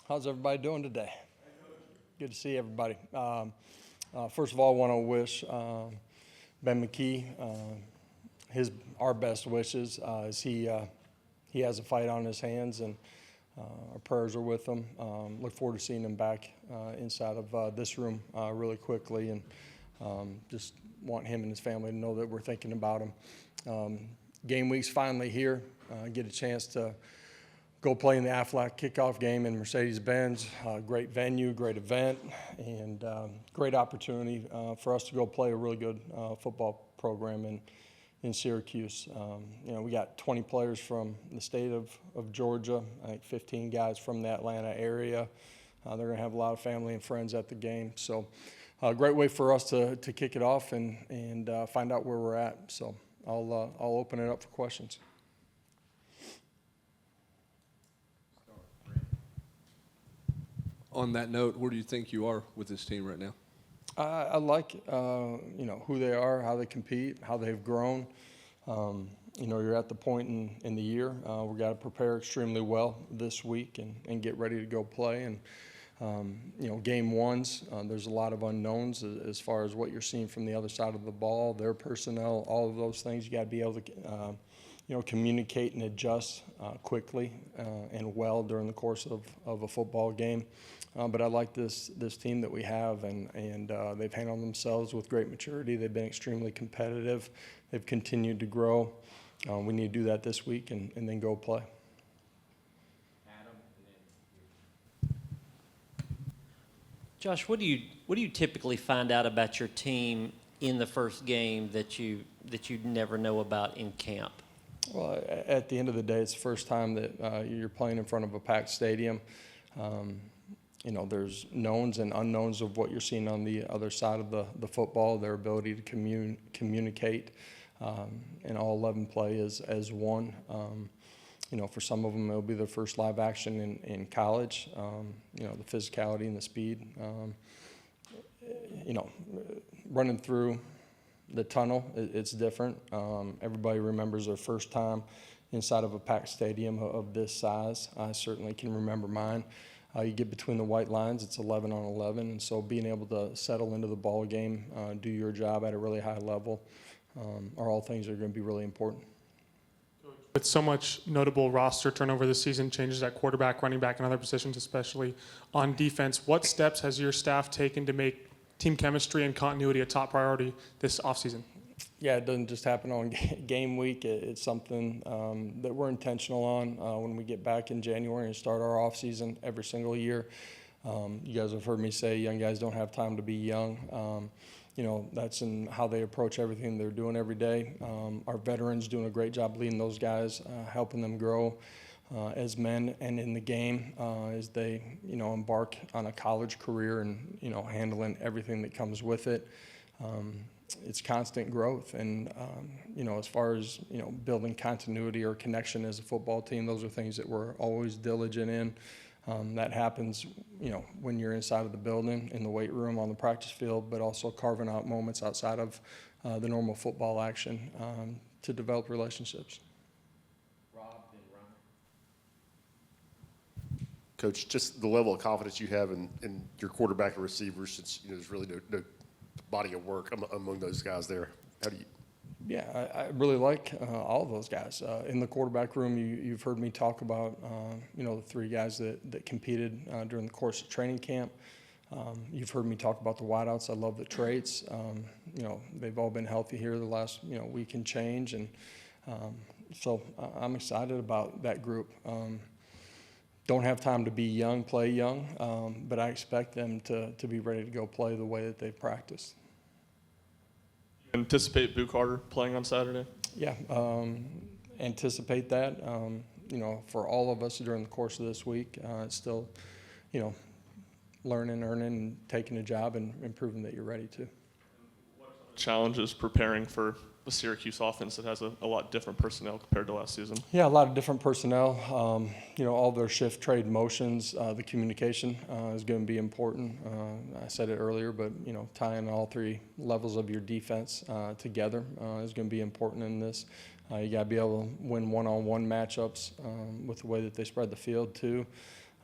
How's everybody doing today? Good to see everybody. First of all, I want to wish Ben McKee our best wishes as he has a fight on his hands, and our prayers are with him. Look forward to seeing him back inside of this room really quickly, and just want him and his family to know that we're thinking about him. Game week's finally here. Get a chance to go play in the Aflac kickoff game in Mercedes-Benz. Great venue, great event, and great opportunity for us to go play a really good football program in Syracuse. We got 20 players from the state of Georgia, I think 15 guys from the Atlanta area. They're going to have a lot of family and friends at the game. So a great way for us to kick it off and find out where we're at. So I'll open it up for questions. On that note, where do you think you are with this team right now? I like who they are, how they compete, how they've grown. You're at the point in the year we've got to prepare extremely well this week and get ready to go play. And game ones, there's a lot of unknowns as far as what you're seeing from the other side of the ball, their personnel, all of those things. You got to be able to communicate and adjust quickly and well during the course of a football game. But I like this team that we have, and they've handled themselves with great maturity. They've been extremely competitive. They've continued to grow. We need to do that this week and then go play. Josh, what do you typically find out about your team in the first game that you never know about in camp? Well, at the end of the day, it's the first time that you're playing in front of a packed stadium. There's knowns and unknowns of what you're seeing on the other side of the football, their ability to communicate, and all 11 play as one. For some of them, it'll be their first live action in college. The physicality and the speed. Running through the tunnel, it's different. Everybody remembers their first time inside of a packed stadium of this size. I certainly can remember mine. You get between the white lines, it's 11 on 11, and so being able to settle into the ball game, do your job at a really high level, are all things that are going to be really important. With so much notable roster turnover this season, changes at quarterback, running back, and other positions, especially on defense, what steps has your staff taken to make team chemistry and continuity a top priority this offseason? Yeah, it doesn't just happen on game week. It's something that we're intentional on when we get back in January and start our off season every single year. You guys have heard me say young guys don't have time to be young. That's in how they approach everything they're doing every day. Our veterans doing a great job leading those guys, helping them grow as men and in the game as they, embark on a college career and, handling everything that comes with it. It's constant growth, and as far as building continuity or connection as a football team, those are things that we're always diligent in. That happens when you're inside of the building, in the weight room, on the practice field, but also carving out moments outside of the normal football action to develop relationships. Rob, then Ryan. Coach, just the level of confidence you have in your quarterback and receivers, since there's really no body of work among those guys there. How do you? Yeah, I really like all of those guys. In the quarterback room, you've heard me talk about, the three guys that competed during the course of training camp. You've heard me talk about the wideouts. I love the traits. They've all been healthy here the last, week and change. And so I'm excited about that group. Don't have time to be young, play young, but I expect them to be ready to go play the way that they've practiced. Anticipate Boo Carter playing on Saturday? Yeah, anticipate that. For all of us during the course of this week, it's still, learning, earning, and taking a job and proving that you're ready to. Challenges preparing for the Syracuse offense that has a lot different personnel compared to last season? Yeah, a lot of different personnel. All their shift trade motions, the communication is going to be important. I said it earlier, but tying all three levels of your defense together is going to be important in this. You got to be able to win one-on-one matchups with the way that they spread the field too.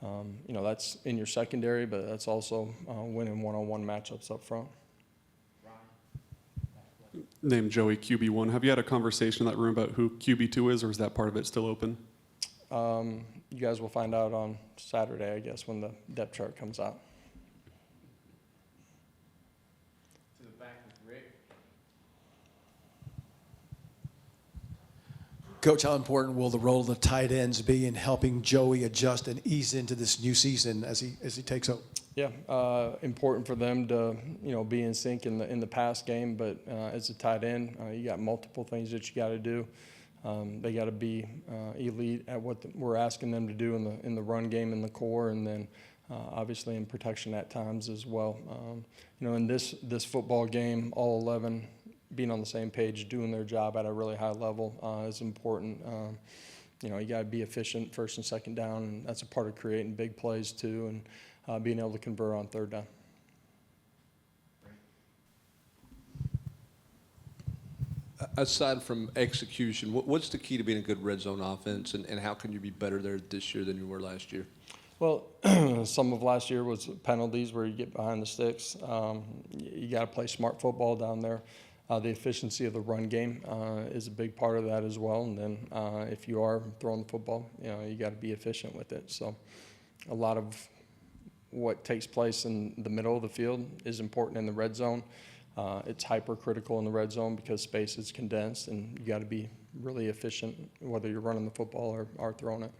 That's in your secondary, but that's also winning one-on-one matchups up front. Named Joey QB1. Have you had a conversation in that room about who QB2 is, or is that part of it still open? You guys will find out on Saturday, I guess, when the depth chart comes out. To the back with Rick. Coach, how important will the role of the tight ends be in helping Joey adjust and ease into this new season as he takes over? Yeah, important for them to be in sync in the pass game, but as a tight end, you got multiple things that you got to do. They got to be elite at what we're asking them to do in the run game in the core, and then obviously in protection at times as well. In this football game, all 11 being on the same page, doing their job at a really high level is important. You got to be efficient first and second down, and that's a part of creating big plays too, and being able to convert on third down. Aside from execution, what's the key to being a good red zone offense, and how can you be better there this year than you were last year? Well, some of last year was penalties where you get behind the sticks. You got to play smart football down there. The efficiency of the run game is a big part of that as well. And then if you are throwing the football, you got to be efficient with it. So a lot of what takes place in the middle of the field is important in the red zone. It's hypercritical in the red zone because space is condensed, and you got to be really efficient whether you're running the football or throwing it.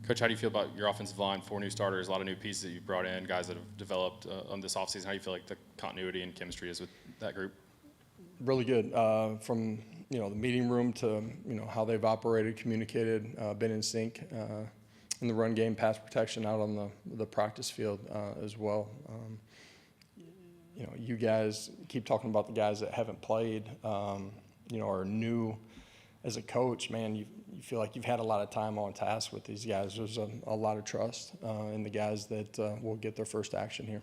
Coach, how do you feel about your offensive line? 4 new starters, a lot of new pieces that you've brought in, guys that have developed on this offseason. How do you feel like the continuity and chemistry is with that group? Really good. From the meeting room to how they've operated, communicated, been in sync in the run game, pass protection out on the practice field as well. You guys keep talking about the guys that haven't played, are new. As a coach, man, you feel like you've had a lot of time on task with these guys. There's a lot of trust in the guys that will get their first action here.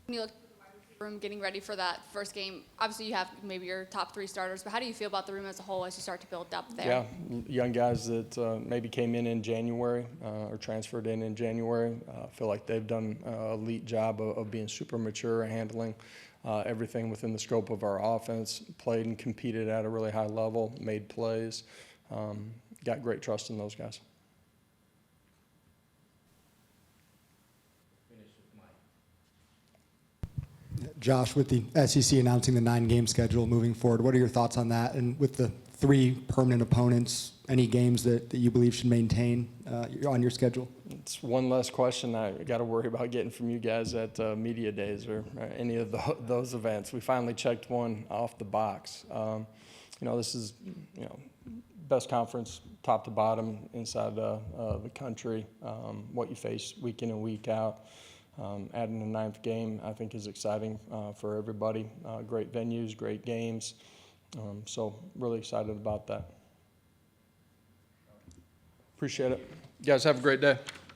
When you look at the wide receiver room getting ready for that first game, obviously you have maybe your top 3 starters, but how do you feel about the room as a whole as you start to build depth there? Yeah, young guys that maybe came in January or transferred in January. Feel like they've done an elite job of being super mature and handling everything within the scope of our offense, played and competed at a really high level, made plays, got great trust in those guys. Josh, with the SEC announcing the 9-game schedule moving forward, what are your thoughts on that? And with the 3 permanent opponents, any games that you believe should maintain on your schedule? It's one less question I got to worry about getting from you guys at media days or any of those events. We finally checked one off the box. This is best conference top to bottom inside the country. What you face week in and week out. Adding a 9th game, I think, is exciting for everybody. Great venues, great games. So really excited about that. Appreciate it. You guys have a great day.